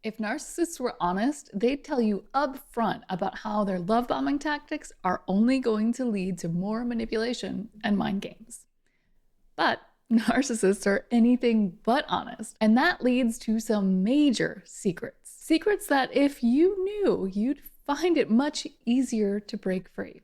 If narcissists were honest, they'd tell you up front about how their love bombing tactics are only going to lead to more manipulation and mind games. But narcissists are anything but honest, and that leads to some major secrets. Secrets that if you knew, you'd find it much easier to break free.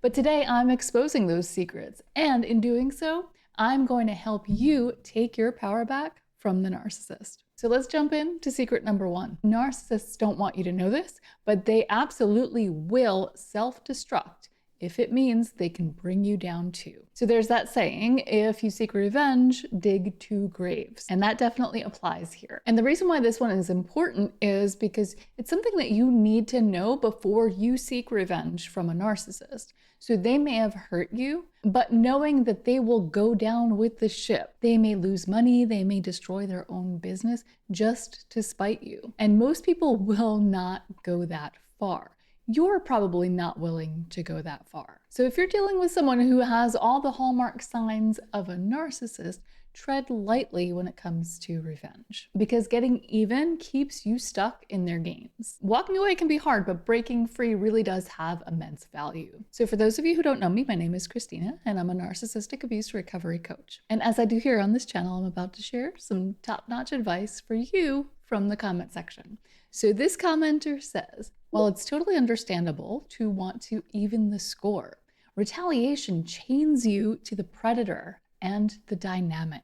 But today I'm exposing those secrets, and in doing so, I'm going to help you take your power back from the narcissist. So let's jump into secret number one. Narcissists don't want you to know this, but they absolutely will self-destruct if it means they can bring you down too. So there's that saying, if you seek revenge, dig two graves. And that definitely applies here. And the reason why this one is important is because it's something that you need to know before you seek revenge from a narcissist. So they may have hurt you, but knowing that they will go down with the ship, they may lose money, they may destroy their own business just to spite you. And most people will not go that far. You're probably not willing to go that far. So if you're dealing with someone who has all the hallmark signs of a narcissist, tread lightly when it comes to revenge, because getting even keeps you stuck in their games. Walking away can be hard, but breaking free really does have immense value. So for those of you who don't know me, my name is Christina, and I'm a narcissistic abuse recovery coach. And as I do here on this channel, I'm about to share some top-notch advice for you from the comment section. So this commenter says, while it's totally understandable to want to even the score, retaliation chains you to the predator and the dynamic.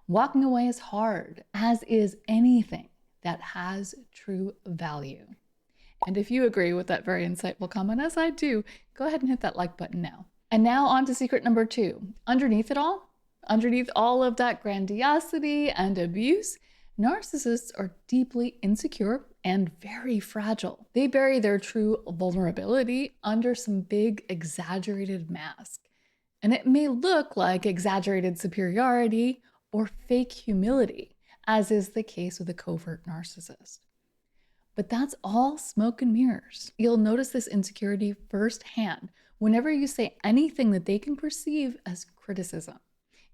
Walking away is hard, as is anything that has true value. And if you agree with that very insightful comment, as I do, go ahead and hit that like button now. And now on to secret number two. Underneath it all, underneath all of that grandiosity and abuse, narcissists are deeply insecure and very fragile. They bury their true vulnerability under some big exaggerated mask. And it may look like exaggerated superiority or fake humility, as is the case with a covert narcissist. But that's all smoke and mirrors. You'll notice this insecurity firsthand whenever you say anything that they can perceive as criticism.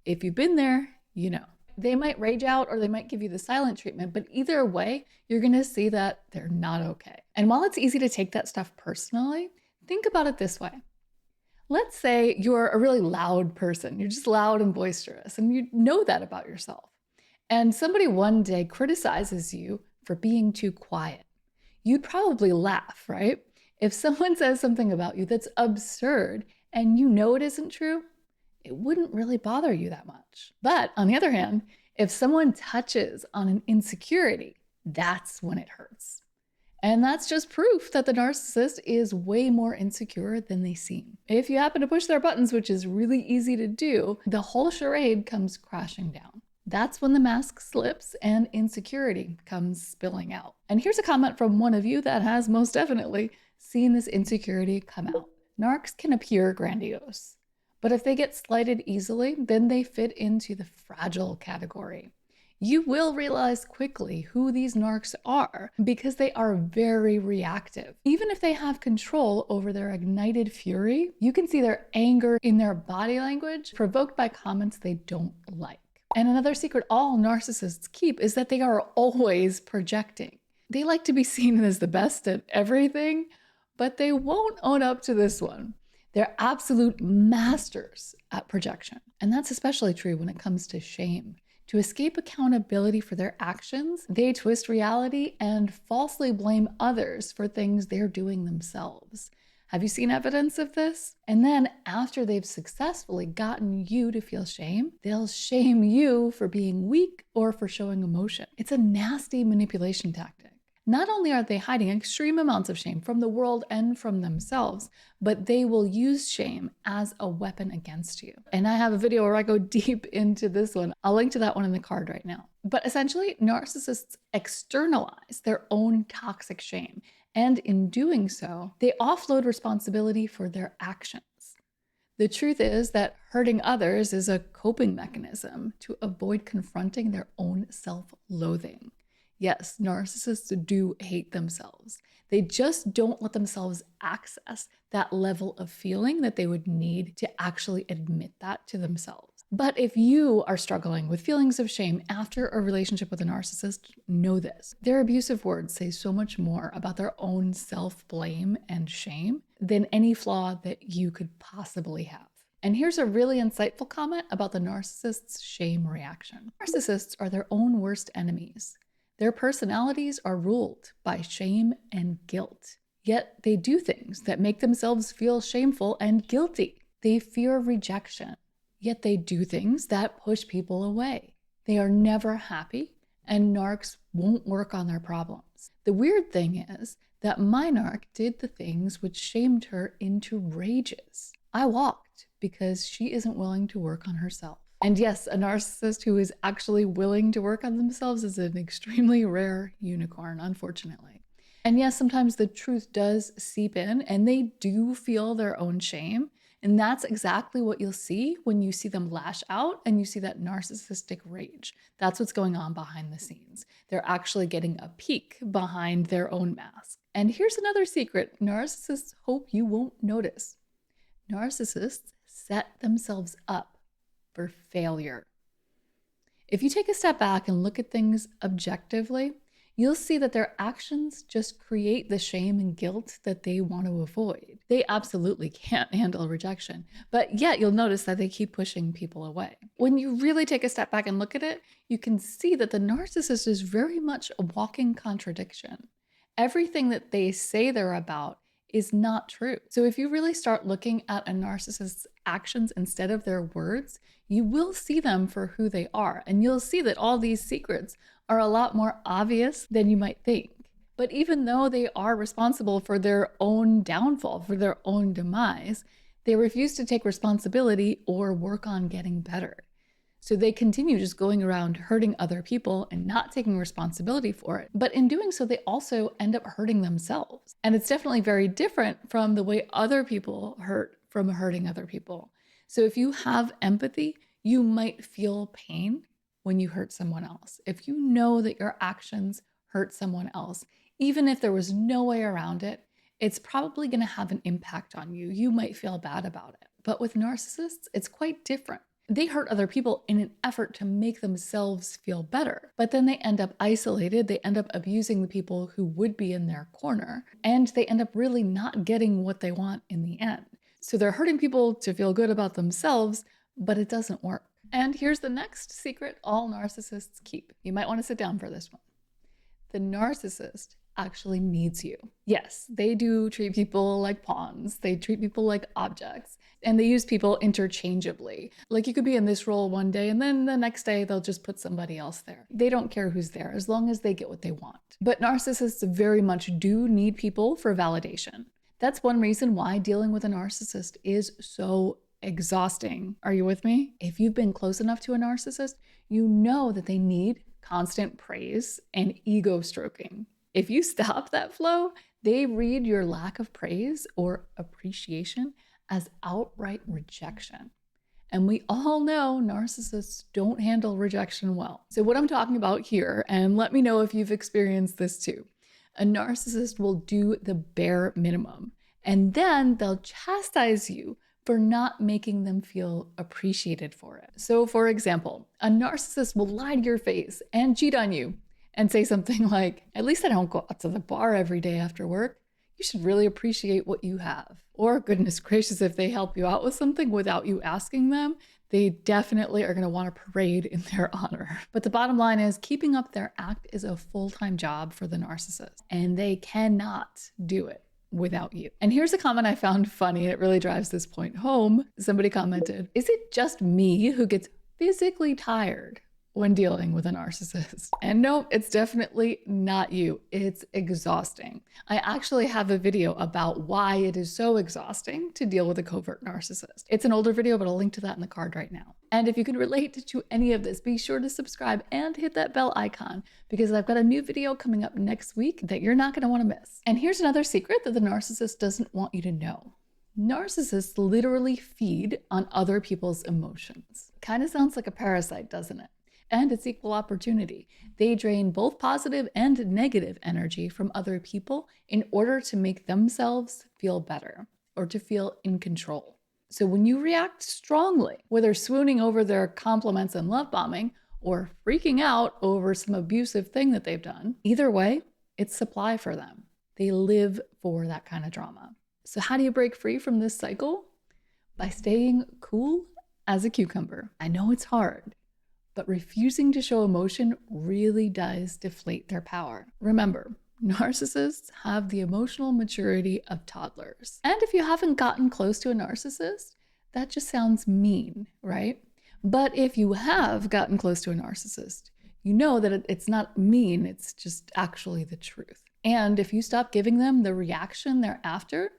If you've been there, you know. They might rage out or they might give you the silent treatment, but either way, you're gonna see that they're not okay. And while it's easy to take that stuff personally, think about it this way. Let's say you're a really loud person. You're just loud and boisterous, and you know that about yourself. And somebody one day criticizes you for being too quiet. You'd probably laugh, right? If someone says something about you that's absurd and you know it isn't true, it wouldn't really bother you that much. But on the other hand, if someone touches on an insecurity, that's when it hurts. And that's just proof that the narcissist is way more insecure than they seem. If you happen to push their buttons, which is really easy to do, the whole charade comes crashing down. That's when the mask slips and insecurity comes spilling out. And here's a comment from one of you that has most definitely seen this insecurity come out. Narcs can appear grandiose, but if they get slighted easily, then they fit into the fragile category. You will realize quickly who these narcs are because they are very reactive. Even if they have control over their ignited fury, you can see their anger in their body language provoked by comments they don't like. And another secret all narcissists keep is that they are always projecting. They like to be seen as the best at everything, but they won't own up to this one. They're absolute masters at projection. And that's especially true when it comes to shame. To escape accountability for their actions, they twist reality and falsely blame others for things they're doing themselves. Have you seen evidence of this? And then after they've successfully gotten you to feel shame, they'll shame you for being weak or for showing emotion. It's a nasty manipulation tactic. Not only are they hiding extreme amounts of shame from the world and from themselves, but they will use shame as a weapon against you. And I have a video where I go deep into this one. I'll link to that one in the card right now. But essentially, narcissists externalize their own toxic shame. And in doing so, they offload responsibility for their actions. The truth is that hurting others is a coping mechanism to avoid confronting their own self-loathing. Yes, narcissists do hate themselves. They just don't let themselves access that level of feeling that they would need to actually admit that to themselves. But if you are struggling with feelings of shame after a relationship with a narcissist, know this. Their abusive words say so much more about their own self-blame and shame than any flaw that you could possibly have. And here's a really insightful comment about the narcissist's shame reaction. Narcissists are their own worst enemies. Their personalities are ruled by shame and guilt. Yet they do things that make themselves feel shameful and guilty. They fear rejection. Yet they do things that push people away. They are never happy, and narcs won't work on their problems. The weird thing is that my narc did the things which shamed her into rages. I walked because she isn't willing to work on herself. And yes, a narcissist who is actually willing to work on themselves is an extremely rare unicorn, unfortunately. And yes, sometimes the truth does seep in and they do feel their own shame. And that's exactly what you'll see when you see them lash out and you see that narcissistic rage. That's what's going on behind the scenes. They're actually getting a peek behind their own mask. And here's another secret narcissists hope you won't notice. Narcissists set themselves up for failure. If you take a step back and look at things objectively, you'll see that their actions just create the shame and guilt that they want to avoid. They absolutely can't handle rejection, but yet you'll notice that they keep pushing people away. When you really take a step back and look at it, you can see that the narcissist is very much a walking contradiction. Everything that they say they're about is not true. So if you really start looking at a narcissist's actions instead of their words, you will see them for who they are. And you'll see that all these secrets are a lot more obvious than you might think. But even though they are responsible for their own downfall, for their own demise, they refuse to take responsibility or work on getting better. So they continue just going around hurting other people and not taking responsibility for it. But in doing so, they also end up hurting themselves. And it's definitely very different from the way other people hurt from hurting other people. So if you have empathy, you might feel pain when you hurt someone else. If you know that your actions hurt someone else, even if there was no way around it, it's probably going to have an impact on you. You might feel bad about it. But with narcissists, it's quite different. They hurt other people in an effort to make themselves feel better, but then they end up isolated. They end up abusing the people who would be in their corner, and they end up really not getting what they want in the end. So they're hurting people to feel good about themselves, but it doesn't work. And here's the next secret all narcissists keep. You might want to sit down for this one. The narcissist actually needs you. Yes, they do treat people like pawns. They treat people like objects, and they use people interchangeably. Like you could be in this role one day and then the next day they'll just put somebody else there. They don't care who's there as long as they get what they want. But narcissists very much do need people for validation. That's one reason why dealing with a narcissist is so exhausting. Are you with me? If you've been close enough to a narcissist, you know that they need constant praise and ego stroking. If you stop that flow, they read your lack of praise or appreciation as outright rejection. And we all know narcissists don't handle rejection well. So what I'm talking about here, and let me know if you've experienced this too, a narcissist will do the bare minimum, and then they'll chastise you for not making them feel appreciated for it. So for example, a narcissist will lie to your face and cheat on you and say something like, "At least I don't go out to the bar every day after work. You should really appreciate what you have." Or goodness gracious, if they help you out with something without you asking them, they definitely are going to want to parade in their honor. But the bottom line is keeping up their act is a full-time job for the narcissist, and they cannot do it without you. And here's a comment I found funny. It really drives this point home. Somebody commented, "Is it just me who gets physically tired when dealing with a narcissist?" And no, it's definitely not you. It's exhausting. I actually have a video about why it is so exhausting to deal with a covert narcissist. It's an older video, but I'll link to that in the card right now. And if you can relate to any of this, be sure to subscribe and hit that bell icon because I've got a new video coming up next week that you're not going to want to miss. And here's another secret that the narcissist doesn't want you to know. Narcissists literally feed on other people's emotions. Kind of sounds like a parasite, doesn't it? And it's equal opportunity. They drain both positive and negative energy from other people in order to make themselves feel better or to feel in control. So when you react strongly, whether swooning over their compliments and love bombing or freaking out over some abusive thing that they've done, either way, it's supply for them. They live for that kind of drama. So how do you break free from this cycle? By staying cool as a cucumber. I know it's hard, but refusing to show emotion really does deflate their power. Remember, narcissists have the emotional maturity of toddlers. And if you haven't gotten close to a narcissist, that just sounds mean, right? But if you have gotten close to a narcissist, you know that it's not mean, it's just actually the truth. And if you stop giving them the reaction they're after,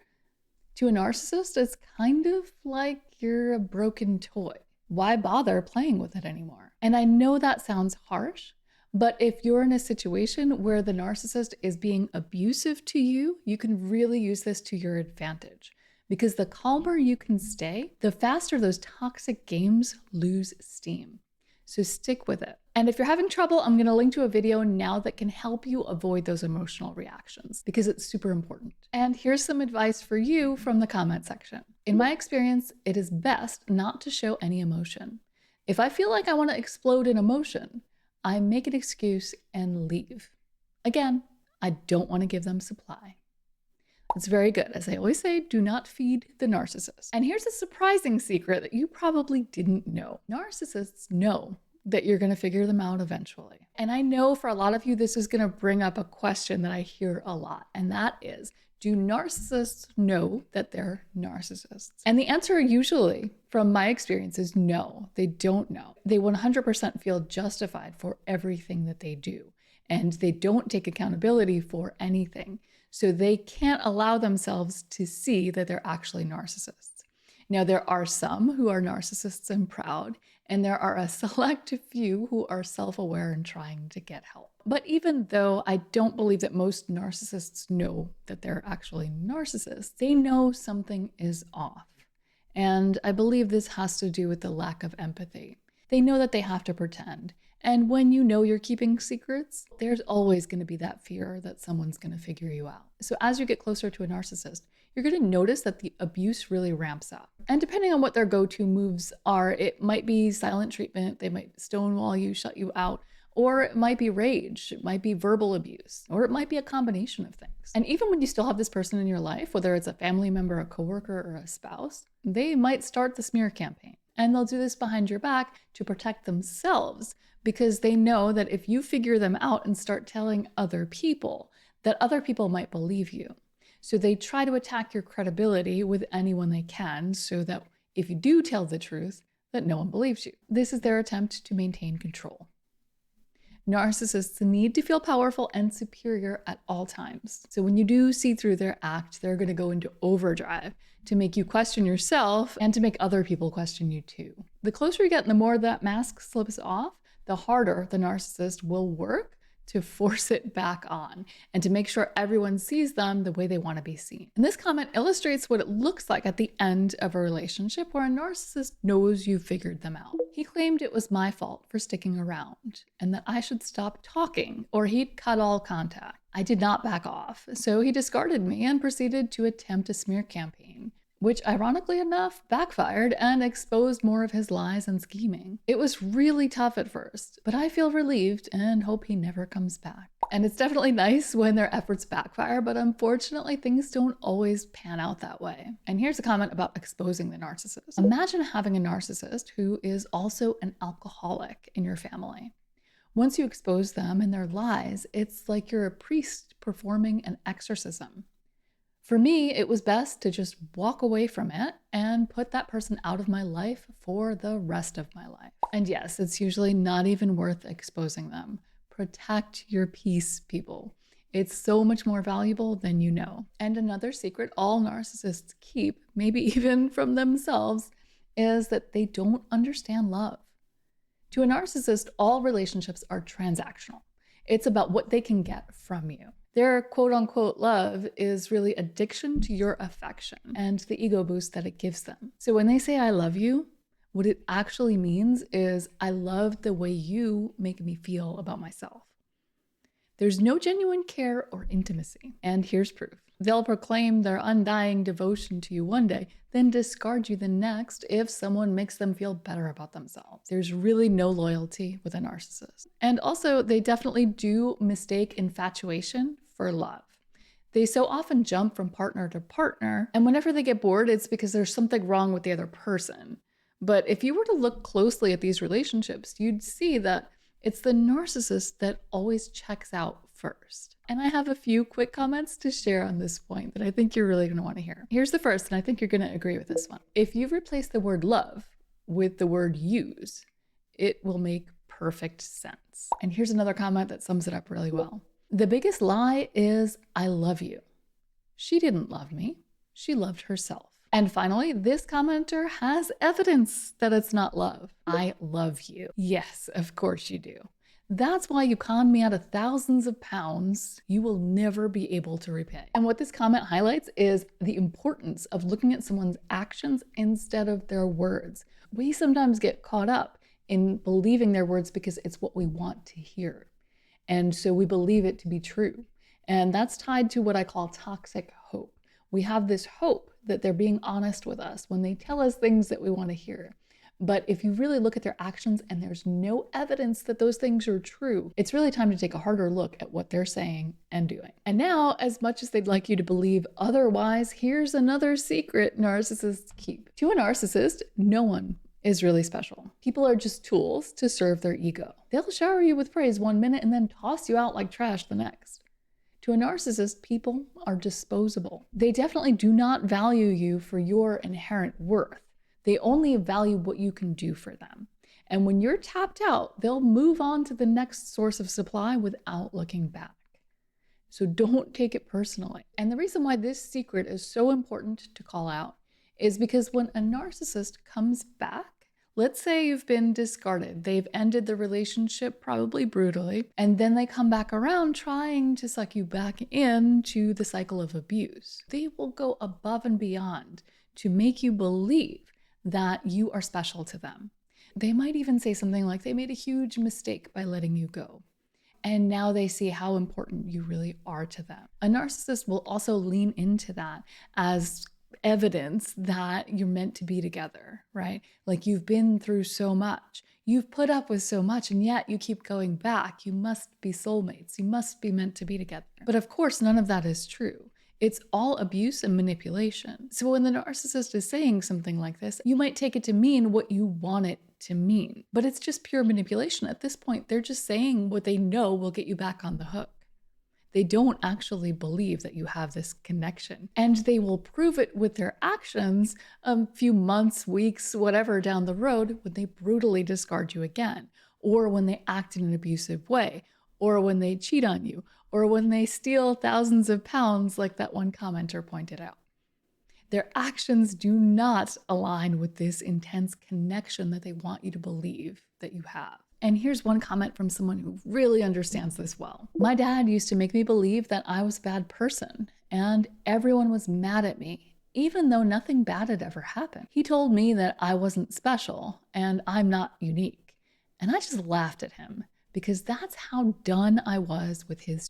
to a narcissist, it's kind of like you're a broken toy. Why bother playing with it anymore? And I know that sounds harsh, but if you're in a situation where the narcissist is being abusive to you, you can really use this to your advantage. Because the calmer you can stay, the faster those toxic games lose steam. So stick with it. And if you're having trouble, I'm going to link to a video now that can help you avoid those emotional reactions because it's super important. And here's some advice for you from the comment section. In my experience, it is best not to show any emotion. If I feel like I want to explode in emotion, I make an excuse and leave. Again, I don't want to give them supply. It's very good. As I always say, do not feed the narcissist. And here's a surprising secret that you probably didn't know. Narcissists know that you're going to figure them out eventually. And I know for a lot of you, this is going to bring up a question that I hear a lot. And that is, do narcissists know that they're narcissists? And the answer usually, from my experience, is no, they don't know. They 100% feel justified for everything that they do. And they don't take accountability for anything. So they can't allow themselves to see that they're actually narcissists. Now, there are some who are narcissists and proud, and there are a select few who are self-aware and trying to get help. But even though I don't believe that most narcissists know that they're actually narcissists, they know something is off. And I believe this has to do with the lack of empathy. They know that they have to pretend. And when you know you're keeping secrets, there's always going to be that fear that someone's going to figure you out. So as you get closer to a narcissist, you're going to notice that the abuse really ramps up. And depending on what their go-to moves are, it might be silent treatment, they might stonewall you, shut you out, or it might be rage, it might be verbal abuse, or it might be a combination of things. And even when you still have this person in your life, whether it's a family member, a coworker, or a spouse, they might start the smear campaign. And they'll do this behind your back to protect themselves because they know that if you figure them out and start telling other people, that other people might believe you. So they try to attack your credibility with anyone they can so that if you do tell the truth, that no one believes you. This is their attempt to maintain control. Narcissists need to feel powerful and superior at all times. So when you do see through their act, they're going to go into overdrive to make you question yourself and to make other people question you too. The closer you get and the more that mask slips off, the harder the narcissist will work to force it back on and to make sure everyone sees them the way they want to be seen. And this comment illustrates what it looks like at the end of a relationship where a narcissist knows you figured them out. He claimed it was my fault for sticking around and that I should stop talking or he'd cut all contact. I did not back off, so he discarded me and proceeded to attempt a smear campaign, which ironically enough backfired and exposed more of his lies and scheming. It was really tough at first, but I feel relieved and hope he never comes back. And it's definitely nice when their efforts backfire, but unfortunately things don't always pan out that way. And here's a comment about exposing the narcissist. Imagine having a narcissist who is also an alcoholic in your family. Once you expose them and their lies, it's like you're a priest performing an exorcism. For me, it was best to just walk away from it and put that person out of my life for the rest of my life. And yes, it's usually not even worth exposing them. Protect your peace, people. It's so much more valuable than you know. And another secret all narcissists keep, maybe even from themselves, is that they don't understand love. To a narcissist, all relationships are transactional. It's about what they can get from you. Their quote-unquote love is really addiction to your affection and the ego boost that it gives them. So when they say I love you, what it actually means is I love the way you make me feel about myself. There's no genuine care or intimacy. And here's proof. They'll proclaim their undying devotion to you one day, then discard you the next if someone makes them feel better about themselves. There's really no loyalty with a narcissist. And also, they definitely do mistake infatuation for love. They so often jump from partner to partner, and whenever they get bored, it's because there's something wrong with the other person. But if you were to look closely at these relationships, you'd see that it's the narcissist that always checks out first. And I have a few quick comments to share on this point that I think you're really going to want to hear. Here's the first, and I think you're going to agree with this one. If you replace the word love with the word use, it will make perfect sense. And here's another comment that sums it up really well. The biggest lie is, I love you. She didn't love me. She loved herself. And finally, this commenter has evidence that it's not love. I love you. Yes, of course you do. That's why you con me out of thousands of pounds you will never be able to repay. And what this comment highlights is the importance of looking at someone's actions instead of their words. We sometimes get caught up in believing their words because it's what we want to hear. And so we believe it to be true. And that's tied to what I call toxic hope. We have this hope that they're being honest with us when they tell us things that we want to hear. But if you really look at their actions and there's no evidence that those things are true, it's really time to take a harder look at what they're saying and doing. And now, as much as they'd like you to believe otherwise, here's another secret narcissists keep. To a narcissist, no one is really special. People are just tools to serve their ego. They'll shower you with praise one minute and then toss you out like trash the next. To a narcissist, people are disposable. They definitely do not value you for your inherent worth. They only value what you can do for them. And when you're tapped out, they'll move on to the next source of supply without looking back. So don't take it personally. And the reason why this secret is so important to call out is because when a narcissist comes back, let's say you've been discarded, they've ended the relationship probably brutally, and then they come back around trying to suck you back into the cycle of abuse. They will go above and beyond to make you believe that you are special to them. They might even say something like they made a huge mistake by letting you go. And now they see how important you really are to them. A narcissist will also lean into that as evidence that you're meant to be together, right? Like you've been through so much, you've put up with so much, and yet you keep going back. You must be soulmates. You must be meant to be together. But of course, none of that is true. It's all abuse and manipulation. So when the narcissist is saying something like this, you might take it to mean what you want it to mean. But it's just pure manipulation. At this point, they're just saying what they know will get you back on the hook. They don't actually believe that you have this connection. And they will prove it with their actions a few months, weeks, whatever down the road when they brutally discard you again, or when they act in an abusive way, or when they cheat on you, or when they steal thousands of pounds like that one commenter pointed out. Their actions do not align with this intense connection that they want you to believe that you have. And here's one comment from someone who really understands this well. My dad used to make me believe that I was a bad person and everyone was mad at me, even though nothing bad had ever happened. He told me that I wasn't special and I'm not unique. And I just laughed at him because that's how done I was with his shit.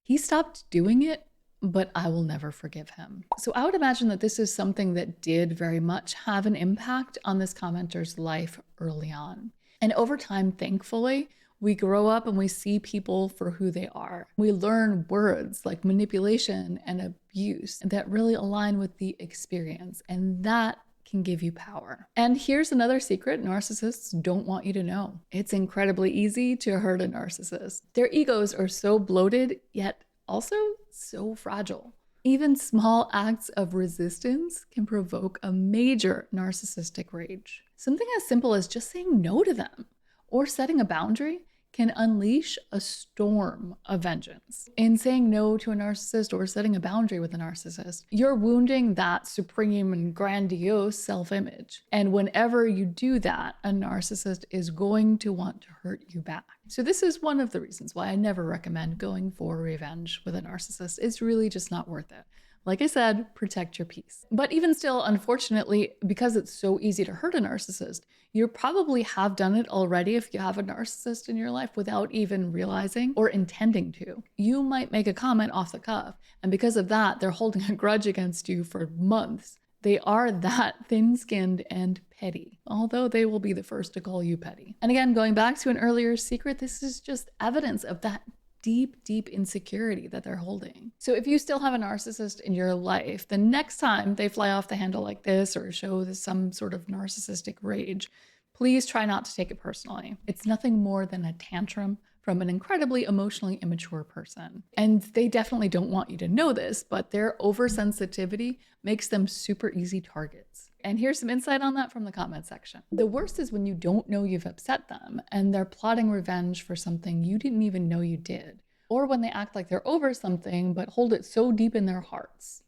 He stopped doing it, but I will never forgive him. So I would imagine that this is something that did very much have an impact on this commenter's life early on. And over time, thankfully, we grow up and we see people for who they are. We learn words like manipulation and abuse that really align with the experience, and that can give you power. And here's another secret narcissists don't want you to know. It's incredibly easy to hurt a narcissist. Their egos are so bloated, yet also so fragile. Even small acts of resistance can provoke a major narcissistic rage. Something as simple as just saying no to them or setting a boundary can unleash a storm of vengeance. In saying no to a narcissist or setting a boundary with a narcissist, you're wounding that supreme and grandiose self-image. And whenever you do that, a narcissist is going to want to hurt you back. So this is one of the reasons why I never recommend going for revenge with a narcissist. It's really just not worth it. Like I said, protect your peace. But even still, unfortunately, because it's so easy to hurt a narcissist, you probably have done it already if you have a narcissist in your life without even realizing or intending to. You might make a comment off the cuff, and because of that, they're holding a grudge against you for months. They are that thin-skinned and petty, although they will be the first to call you petty. And again, going back to an earlier secret, this is just evidence of that deep, deep insecurity that they're holding. So if you still have a narcissist in your life, the next time they fly off the handle like this or show some sort of narcissistic rage, please try not to take it personally. It's nothing more than a tantrum from an incredibly emotionally immature person. And they definitely don't want you to know this, but their oversensitivity makes them super easy targets. And here's some insight on that from the comment section. The worst is when you don't know you've upset them and they're plotting revenge for something you didn't even know you did. Or when they act like they're over something but hold it so deep in their hearts.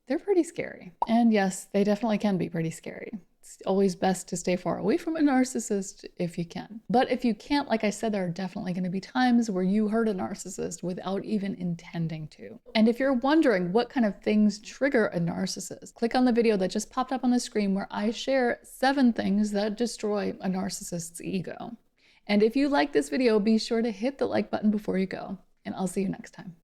They're pretty scary. And yes, they definitely can be pretty scary. It's always best to stay far away from a narcissist if you can. But if you can't, like I said, there are definitely going to be times where you hurt a narcissist without even intending to. And if you're wondering what kind of things trigger a narcissist, click on the video that just popped up on the screen where I share 7 things that destroy a narcissist's ego. And if you like this video, be sure to hit the like button before you go, and I'll see you next time.